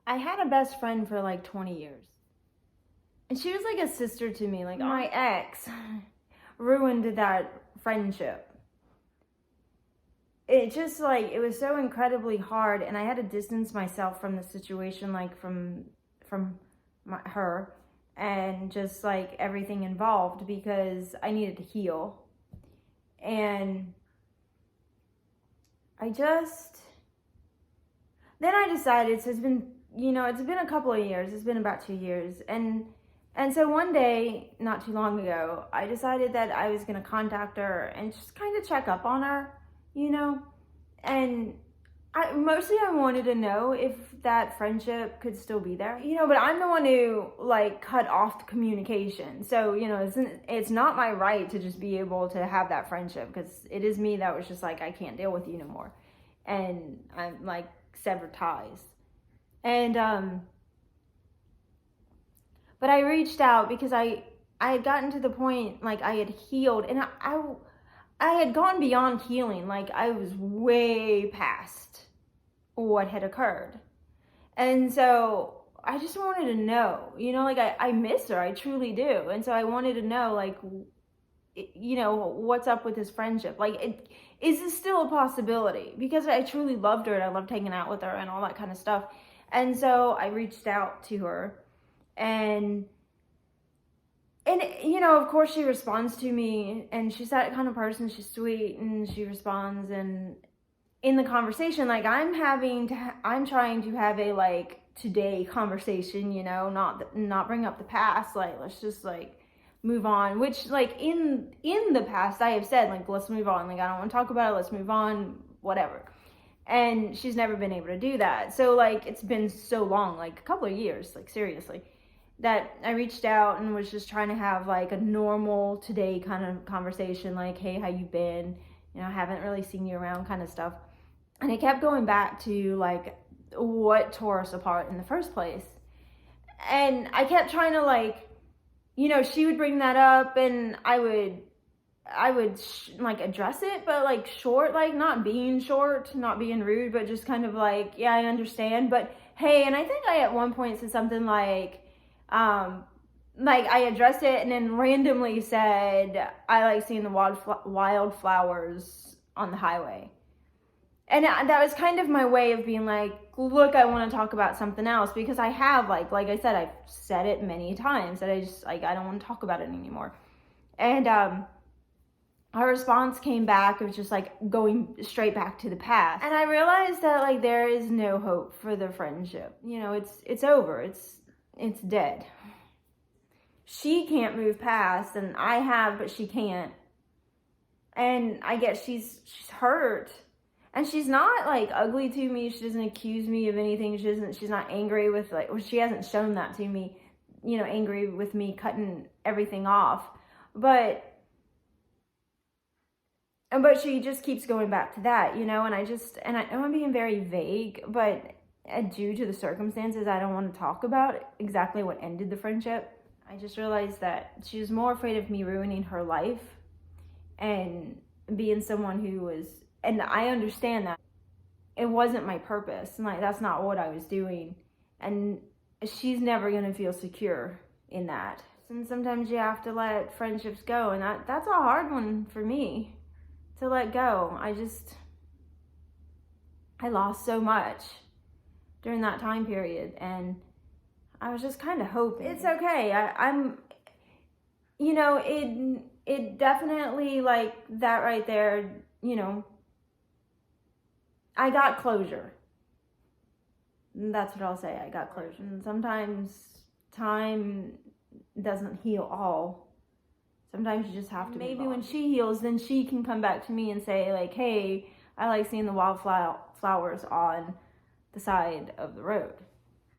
I had a best friend for like 20 years. And she was like a sister to me. Like my ex ruined that friendship. It just like, it was so incredibly hard, and I had to distance myself from the situation, like from her, and just like everything involved, because I needed to heal. And I just, then I decided, so it's been, it's been a couple of years, it's been about 2 years, and so one day, not too long ago, I decided that I was going to contact her and just kind of check up on her, you know, and I wanted to know if that friendship could still be there, but I'm the one who like cut off the communication. So, it's not my right to just be able to have that friendship, because it is me that was just like, I can't deal with you no more. And I'm like severed ties. And, but I reached out because I had gotten to the point, like I had healed, and I had gone beyond healing. Like I was way past what had occurred. And so I just wanted to know, like I miss her, I truly do. And so I wanted to know, like, what's up with this friendship? Like, is this still a possibility? Because I truly loved her and I loved hanging out with her and all that kind of stuff. And so I reached out to her, and of course she responds to me, and she's that kind of person. She's sweet, and she responds, and in the conversation, like I'm trying to have a like today conversation, not bring up the past. Like, let's just like move on, which like in the past I have said, like, let's move on. Like, I don't want to talk about it. Let's move on, whatever. And she's never been able to do that. So like, it's been so long, like a couple of years, like seriously, that I reached out and was just trying to have like a normal today kind of conversation. Like, hey, how you been? I haven't really seen you around, kind of stuff. And it kept going back to like what tore us apart in the first place. And I kept trying to like, she would bring that up, and I would like address it, but like short, like not being short, not being rude, but just kind of like, yeah, I understand, but hey. And I think I at one point said something like I addressed it and then randomly said, I like seeing the wildflowers on the highway. And that was kind of my way of being like, look, I want to talk about something else, because I have like I said, I've said it many times that I just like, I don't want to talk about it anymore. And her response came back. It was just like going straight back to the past. And I realized that like there is no hope for the friendship. It's over. It's dead. She can't move past, and I have, but she can't. And I guess she's hurt. And she's not like ugly to me. She doesn't accuse me of anything. She's not angry with like, well, she hasn't shown that to me, angry with me cutting everything off. But she just keeps going back to that, and I know I'm being very vague, but due to the circumstances, I don't want to talk about exactly what ended the friendship. I just realized that she was more afraid of me ruining her life and being someone who was, and I understand that it wasn't my purpose, and like that's not what I was doing, and she's never gonna feel secure in that. And sometimes you have to let friendships go, and that's a hard one for me to let go. I lost so much during that time period, and I was just kind of hoping it's okay. I'm it definitely, like that right there, I got closure. That's what I'll say. I got closure. And sometimes time doesn't heal all. Sometimes you just have to. Maybe when she heals, then she can come back to me and say like, hey, I like seeing the wildflowers on the side of the road.